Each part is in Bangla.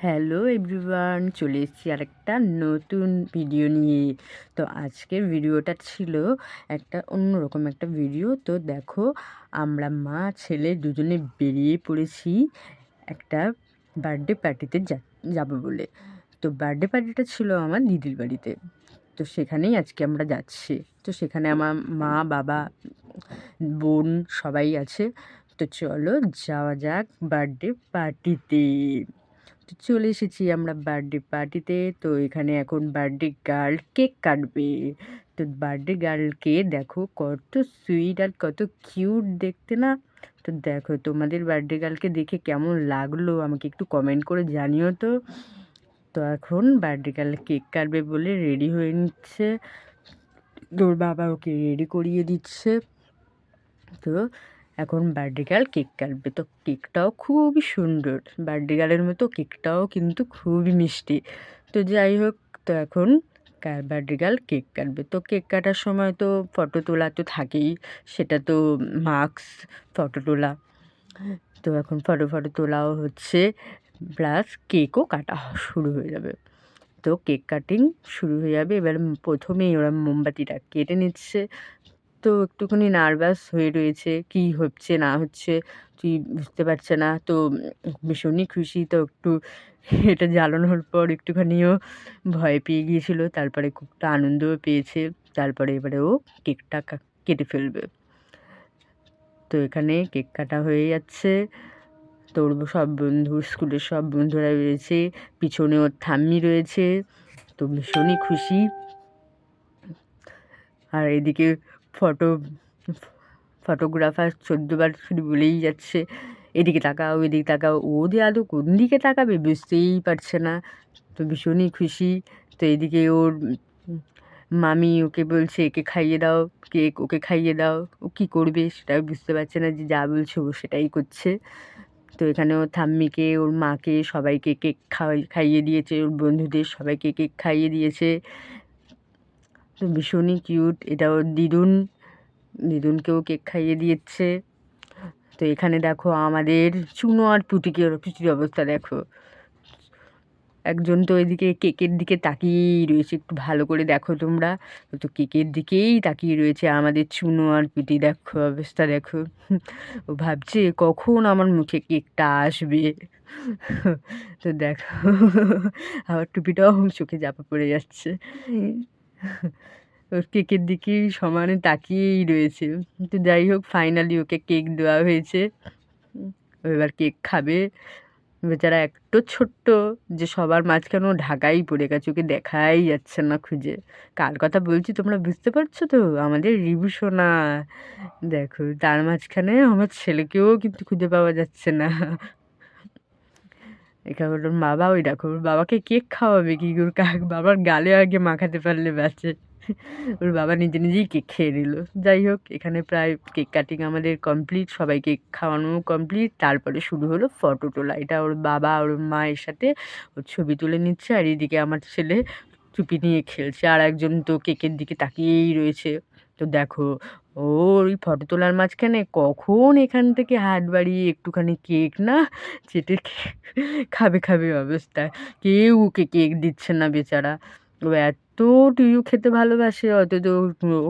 হ্যালো এভরিওয়ান, চলে এসেছি আরেকটা নতুন ভিডিও নিয়ে। তো আজকের ভিডিওটা ছিল একটা অন্যরকম একটা ভিডিও। তো দেখো, আমরা মা ছেলে দুজনে বেরিয়ে পড়েছি একটা বার্থডে পার্টিতে যাবো বলে। তো বার্থডে পার্টিটা ছিল আমার দিদির বাড়িতে। তো সেখানেই আজকে আমরা যাচ্ছি। তো সেখানে আমার মা, বাবা, বোন সবাই আছে। তো চলো যাওয়া যাক বার্থডে পার্টিতে। তো চলে এসেছি আমরা বার্থডে পার্টিতে। তো এখানে এখন বার্থডে গার্ল কেক কাটবে। তো বার্থডে গার্লকে দেখো কত সুইট আর কত কিউট দেখতে না। তো দেখো, তোমাদের বার্থডে গার্লকে দেখে কেমন লাগলো আমাকে একটু কমেন্ট করে জানিও তো। তো এখন বার্থডে গার্ল কেক কাটবে বলে রেডি হয়ে নিচ্ছে। তোর বাবা ওকে রেডি করিয়ে দিচ্ছে। তো এখন বার্থডে গার্ল কেক কাটবে। তো কেকটাও খুবই সুন্দর, বার্থডে গার্লের মতো কেকটাও কিন্তু খুবই মিষ্টি। তো যাই হোক, তো এখন বার্থডে গার্ল কেক কাটবে। তো কেক কাটার সময় তো ফটো তোলা তো থাকেই, সেটা তো মাস্ক, ফটো তোলা। তো এখন ফটো তোলাও হচ্ছে, প্লাস কেকও কাটা শুরু হয়ে যাবে। তো কেক কাটিং শুরু হয়ে যাবে। এবার প্রথমেই ওরা মোমবাতিটা কেটে নিচ্ছে। তো একটুখানি নার্ভাস হয়ে রয়েছে, কি হচ্ছে না হচ্ছে তুই বুঝতে পারছে না। তো ভীষণই খুশি। তো একটু এটা জ্বালানোর পর একটুখানিও ভয় পেয়ে গিয়েছিল, তারপরে খুবটা আনন্দও পেয়েছে। তারপরে এবারে ও কেকটা কেটে ফেলবে। তো এখানে কেক কাটা হয়ে যাচ্ছে। তোর সব বন্ধু, স্কুলের সব বন্ধুরা রয়েছে, পিছনে ওর ঠাম্মি রয়েছে। তো ভীষণই খুশি। আর এদিকে ফটো ফটোগ্রাফার 14বার শুধু বলেই যাচ্ছে, এদিকে তাকাও এদিকে তাকাও। ও যে আদৌ কোন দিকে তাকাবে বুঝতেই পারছে না। তো ভীষণই খুশি। তো এদিকে ওর মামি ওকে বলছে একে খাইয়ে দাও কেক, ওকে খাইয়ে দাও। ও কী করবে সেটাও বুঝতে পারছে না, যে যা বলছে ও সেটাই করছে। তো এখানে ওর ঠাম্মিকে, ওর মাকে, সবাইকে কেক খাইয়ে দিয়েছে, ওর বন্ধুদের সবাইকে কেক খাইয়ে দিয়েছে। তো ভীষণই কিউট। এটা ওর দিদুনকেও কেক খাইয়ে দিয়েছে। তো এখানে দেখো আমাদের চুনো আর পুটির অবস্থা দেখো। একজন তো এদিকে কেকের দিকে তাকিয়েই রয়েছে, একটু ভালো করে দেখো তোমরা। তো কেকের দিকেই তাকিয়ে রয়েছে আমাদের চুনো আর পুটি। দেখো অবস্থা দেখো, ও ভাবছে কখন আমার মুখে কেকটা আসবে। তো দেখো, আমার টুপিটাও চোখে চাপা পড়ে যাচ্ছে। ওর কেকের দিকেই সমানে তাকিয়েই রয়েছে। তো যাই হোক, ফাইনালি ওকে কেক দেওয়া হয়েছে। ও এবার কেক খাবে। বেচারা একটু ছোট্ট, যে সবার মাঝখানে ও ঢাকাই পড়ে গেছে, ওকে দেখাই যাচ্ছে না খুঁজে। কার কথা বলছি তোমরা বুঝতে পারছো তো? আমাদের রিভু সোনা। দেখো, তার মাঝখানে আমার ছেলেকেও কিন্তু খুঁজে পাওয়া যাচ্ছে না। এখানে ওর বাবা, ওই দেখো ওর বাবাকে কেক খাওয়াবে কি ওর বাবার গালে আগে মাখাতে পারলে বাঁচে। ওর বাবা নিজে নিজেই কেক খেয়ে নিল। যাই হোক, এখানে প্রায় কেক কাটিং আমাদের কমপ্লিট, সবাই কেক খাওয়ানো কমপ্লিট। তারপরে শুরু হলো ফটো তোলা। এটা ওর বাবা ওর মায়ের সাথে ওর ছবি তুলে নিচ্ছে, আর এদিকে আমার ছেলে চুপি নিয়ে খেলছে, আর একজন তো কেকের দিকে তাকিয়েই রয়েছে। তো দেখো, ওর ওই ফটো তোলার মাঝখানে কখন এখান থেকে হাত বাড়িয়ে একটুখানি কেক না চেটে খাবে খাবে অবস্থা। কেউ ওকে কেক দিচ্ছে না বেচারা। ও এত টুইউ খেতে ভালোবাসে, অথচ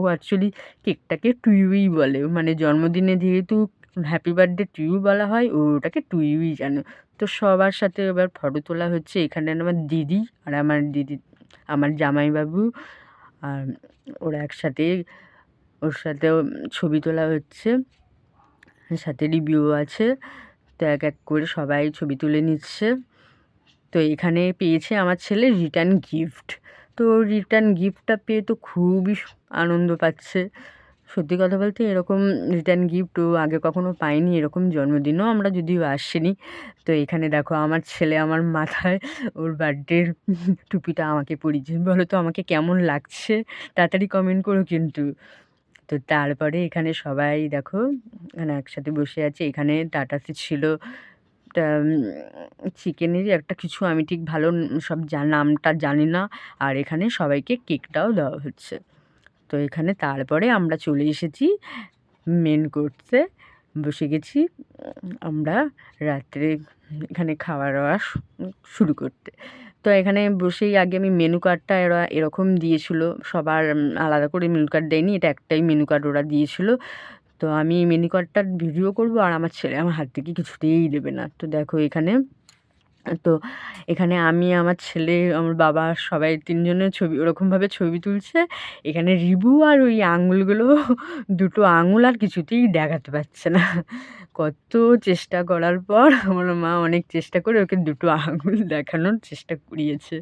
ও অ্যাকচুয়ালি কেকটাকে টুইউই বলে, মানে জন্মদিনে যেহেতু হ্যাপি বার্থডে টুইউ বলা হয়, ও ওটাকে টুইউই জানে। তো সবার সাথে এবার ফটো তোলা হচ্ছে। এখানে আমার দিদি আর আমার জামাইবাবু, আর ওরা একসাথে, ওর সাথেও ছবি তোলা হচ্ছে, সাথে রিভিউ আছে। তো এক এক করে সবাই ছবি তুলে নিচ্ছে। তো এখানে পেয়েছে আমার ছেলে রিটার্ন গিফট। তো রিটার্ন গিফটটা পেয়ে তো খুবই আনন্দ পাচ্ছে। সত্যি কথা বলতে, এরকম রিটার্ন গিফট ও আগে কখনো পাইনি, এরকম জন্মদিনও আমরা যদিও আসিনি। তো এখানে দেখো আমার ছেলে আমার মাথায় ওর বার্থডের টুপিটা আমাকে পরিয়েছে। বলো তো আমাকে কেমন লাগছে? তাড়াতাড়ি কমেন্ট করো কিন্তু। তো তারপরে এখানে সবাই দেখো, এখানে একসাথে বসে আছে। এখানে টাটাতে ছিল একটা চিকেনেরই একটা কিছু, আমি ঠিক ভালো সব নামটা জানি না। আর এখানে সবাইকে কেকটাও দেওয়া হচ্ছে। তো এখানে তারপরে আমরা চলে এসেছি মেন কোর্সে, বসে গেছি আমরা রাত্রে এখানে খাওয়া দাওয়া শুরু করতে। তো এখানে বসেই আগে আমি মেনু কার্ডটা এরা এরকম দিয়েছিল, সবার আলাদা করে মেনু কার্ড দেয়নি, এটা একটাই মেনু কার্ড ওরা দিয়েছিল। তো আমি মেনু কার্ডটার ভিডিও করব, আর আমার ছেলে আমার হাত থেকে কিছুতেই দেবে না। তো দেখো তো এখানে আমি, আমার ছেলে, আমার বাবা সবাই ৩ জনের ছবি ওরকমভাবে ছবি তুলছে। এখানে রিবু আর ওই আঙুলগুলো দুটো আঙুল আর কিছুতেই দেখাতে পারছে না। কত চেষ্টা করার পর আমার মা অনেক চেষ্টা করে ওকে দুটো আঙুল দেখানোর চেষ্টা করিয়েছে।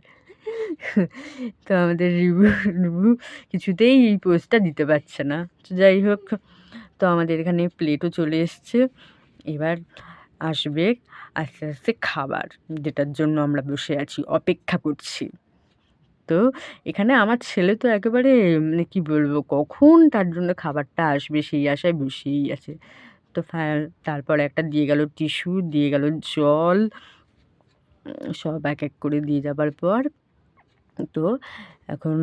তো আমাদের রিবু কিছুতেই এই পোজটা দিতে পারছে না। তো যাই হোক, তো আমাদের এখানে প্লেটও চলে এসছে। এবার আসবে আস্তে আস্তে খাবার, যেটার জন্য আমরা বসে আছি, অপেক্ষা করছি। তো এখানে আমার ছেলে তো একেবারে মানে কী বলবো, কখন তার জন্য খাবারটা আসবে সেই আশায় বসেই আছে। তো তারপরে একটা দিয়ে গেল টিস্যু, দিয়ে গেল জল, সব এক এক করে দিয়ে যাবার পর, তো এখন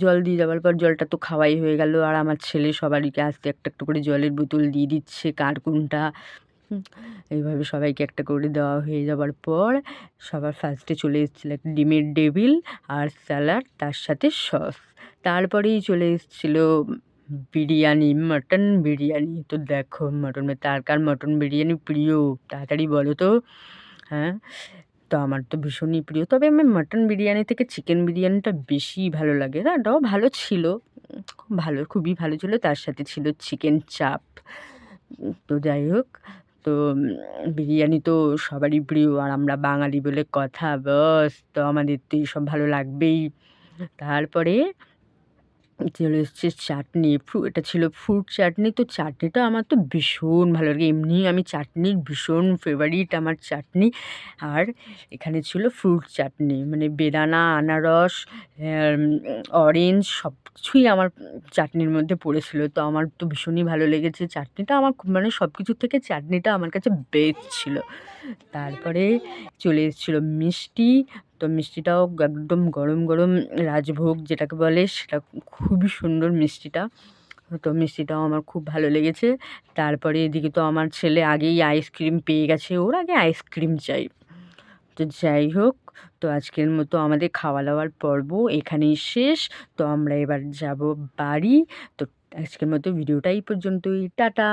জল দিয়ে যাবার পর জলটা তো খাওয়াই হয়ে গেল, আর আমার ছেলে সবারইকে আস্তে একটা একটা করে জলের বোতল দিয়ে দিচ্ছে, কার কোনটা। এইভাবে সবাইকে একটা করে দেওয়া হয়ে যাবার পর সবার ফার্স্টে চলে এসেছিলো একটা ডিমের ডেভিল আর স্যালাড, তার সাথে সস। তারপরেই চলে এসেছিলো বিরিয়ানি, মাটন বিরিয়ানি। তো দেখো কার কার মটন বিরিয়ানি প্রিয়, তাড়াতাড়ি বলো তো। হ্যাঁ, তো আমার তো ভীষণই প্রিয়, তবে আমার মাটন বিরিয়ানি থেকে চিকেন বিরিয়ানিটা বেশি ভালো লাগে। রান্নাটাও ভালো ছিল, খুব ভালো, খুবই ভালো ছিল, তার সাথে ছিল চিকেন চাপ। তো যাই হোক, তো বিরিয়ানি তো সবারই প্রিয়, আর আমরা বাঙালি বলে কথা, বাস তো আমাদের তো এইসব ভালো লাগবেই। তারপরে চলে এসছে চাটনি, এটা ছিল ফ্রুট চাটনি। তো চাটনিটা আমার তো ভীষণ ভালো লাগে, এমনি আমি চাটনির ভীষণ ফেভারিট আমার চাটনি। আর এখানে ছিল ফ্রুট চাটনি, মানে বেদানা, আনারস, অরেঞ্জ সব কিছুই আমার চাটনির মধ্যে পড়েছিল। তো আমার তো ভীষণই ভালো লেগেছে চাটনিটা, আমার মানে সব কিছুর থেকে চাটনিটা আমার কাছে বেস্ট ছিল। তারপরে চলে এসেছিলো মিষ্টি। তো মিষ্টিটাও একদম গরম গরম রাজভোগ যেটাকে বলে, সেটা খুবই সুন্দর মিষ্টিটা। তো মিষ্টিটাও আমার খুব ভালো লেগেছে। তারপরে এদিকে তো আমার ছেলে আগেই আইসক্রিম পেয়ে গেছে, ওর আগে আইসক্রিম চাই। তো যাই হোক, তো আজকের মতো আমাদের খাওয়া দাওয়ার পর্ব এখানেই শেষ। তো আমরা এবার যাব বাড়ি। তো আজকের মতো ভিডিওটা এই পর্যন্তই, টাটা।